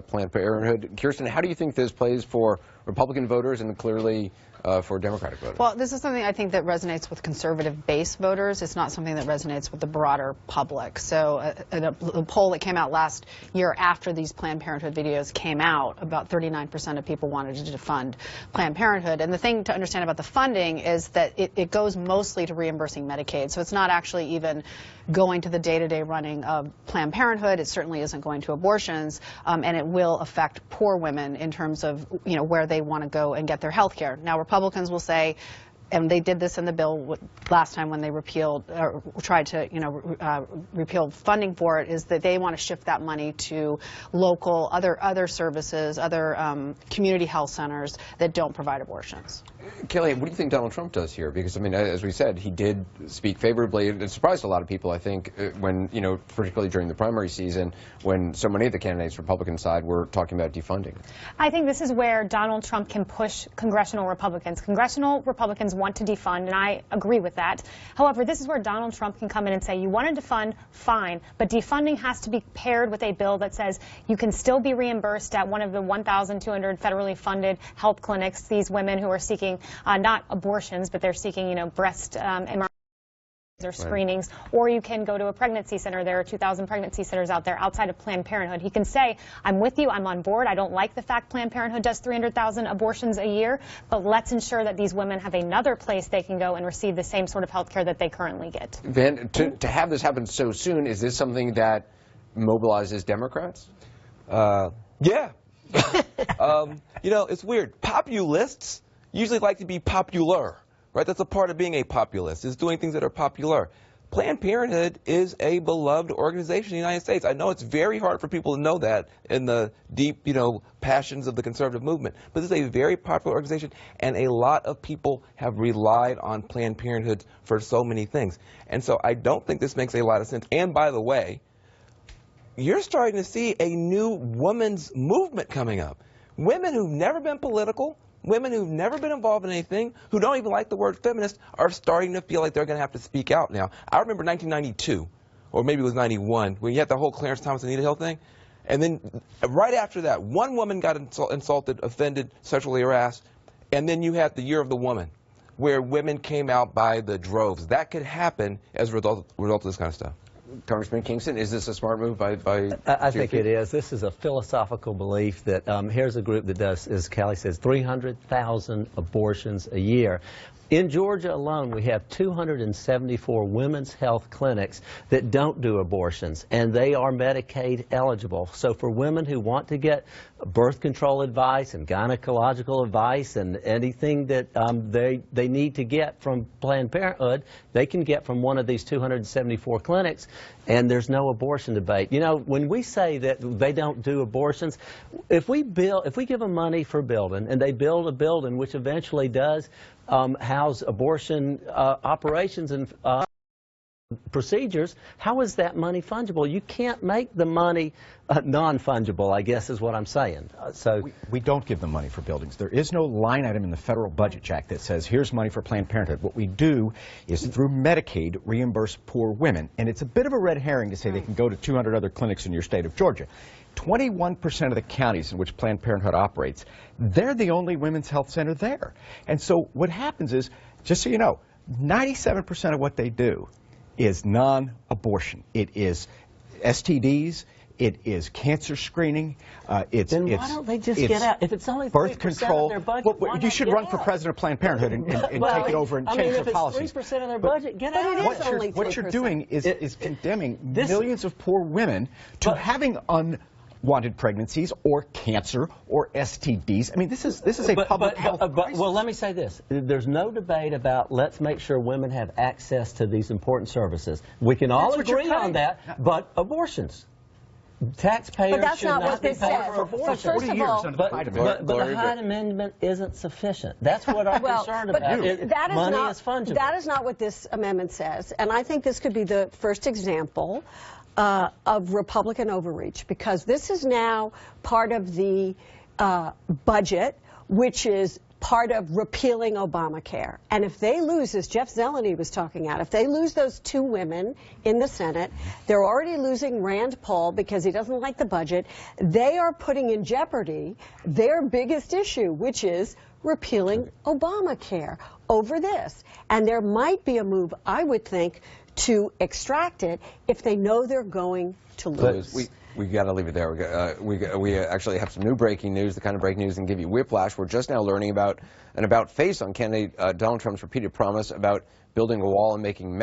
Planned Parenthood. Kirsten, how do you think this plays for Republican voters and clearly for Democratic voters? Well, this is something I think that resonates with conservative base voters. It's not something that resonates with the broader public. So a poll that came out last year after these Planned Parenthood videos came out, about 39% of people wanted to defund Planned Parenthood. And the thing to understand about the funding is that it goes mostly to reimbursing Medicaid. So it's not actually even going to the day-to-day running of Planned Parenthood. It certainly isn't going to abortions, and it will affect poor women in terms of, you know, where they want to go and get their health care. Now, Republicans will say, and they did this in the bill last time when they repealed or tried to, you know, repeal funding for it, is that they want to shift that money to local other services, other community health centers that don't provide abortions. Kelly, what do you think Donald Trump does here? Because, I mean, as we said, he did speak favorably. It surprised a lot of people, I think, when, you know, particularly during the primary season, when so many of the candidates, Republican side, were talking about defunding. I think this is where Donald Trump can push congressional Republicans. Congressional Republicans want to defund, and I agree with that. However, this is where Donald Trump can come in and say, you want to defund, fine, but defunding has to be paired with a bill that says you can still be reimbursed at one of the 1,200 federally funded health clinics, these women who are seeking not abortions, but they're seeking, you know, breast MRIs or screenings, or you can go to a pregnancy center. There are 2,000 pregnancy centers out there outside of Planned Parenthood. He can say, I'm with you, I'm on board, I don't like the fact Planned Parenthood does 300,000 abortions a year, but let's ensure that these women have another place they can go and receive the same sort of health care that they currently get. Van, to have this happen so soon, is this something that mobilizes Democrats? Yeah. You know, it's weird. Populists usually like to be popular, right? That's a part of being a populist, is doing things that are popular. Planned Parenthood is a beloved organization in the United States. I know it's very hard for people to know that in the deep, you know, passions of the conservative movement, but this is a very popular organization, and a lot of people have relied on Planned Parenthood for so many things. And so I don't think this makes a lot of sense. And by the way, you're starting to see a new women's movement coming up. Women who've never been political, women who've never been involved in anything, who don't even like the word feminist, are starting to feel like they're going to have to speak out now. I remember 1992, or maybe it was 91, when you had the whole Clarence Thomas and Anita Hill thing. And then right after that, one woman got insulted, offended, sexually harassed. And then you had the Year of the Woman, where women came out by the droves. That could happen as a result of this kind of stuff. Congressman Kingston, is this a smart move by I think it is. This is a philosophical belief that here's a group that does, as Callie says, 300,000 abortions a year. In Georgia alone, we have 274 women's health clinics that don't do abortions, and they are Medicaid eligible. So for women who want to get birth control advice and gynecological advice and anything that they need to get from Planned Parenthood, they can get from one of these 274 clinics, and there's no abortion debate. You know, when we say that they don't do abortions, if we give them money for building, and they build a building which eventually does house abortion operations and procedures, how is that money fungible? You can't make the money non-fungible, I guess is what I'm saying. We don't give them money for buildings. There is no line item in the federal budget, Jack, that says here's money for Planned Parenthood. What we do is through Medicaid reimburse poor women, and it's a bit of a red herring to say they can go to 200 other clinics in your state of Georgia. 21% of the counties in which Planned Parenthood operates, they're the only women's health center there. And so what happens is, just so you know, 97% of what they do is non-abortion. It is STDs, it is cancer screening, then why don't they just get out? If it's only birth control, of their budget, you should run for president of Planned Parenthood and take it over and change the policies. If it's 3% of their budget, get out. What you're doing is condemning millions of poor women to having unwanted pregnancies or cancer or STDs. I mean, this is a public health crisis. Well, let me say this. There's no debate about let's make sure women have access to these important services. We can all agree on that, but abortions. Taxpayers should not be paying for abortions. For 40 years under the Hyde Amendment. But the Hyde Amendment isn't sufficient. That's what I'm concerned about. Money is fungible. That is not what this amendment says. And I think this could be the first example of Republican overreach, because this is now part of the budget, which is part of repealing Obamacare. And if they lose, as Jeff Zeleny was talking about, if they lose those 2 women in the Senate, they're already losing Rand Paul because he doesn't like the budget. They are putting in jeopardy their biggest issue, which is repealing Obamacare over this. And there might be a move, I would think, to extract it if they know they're going to lose. We got to leave it there. We actually have some new breaking news, the kind of breaking news that can give you whiplash. We're just now learning about an about-face on candidate Donald Trump's repeated promise about building a wall and making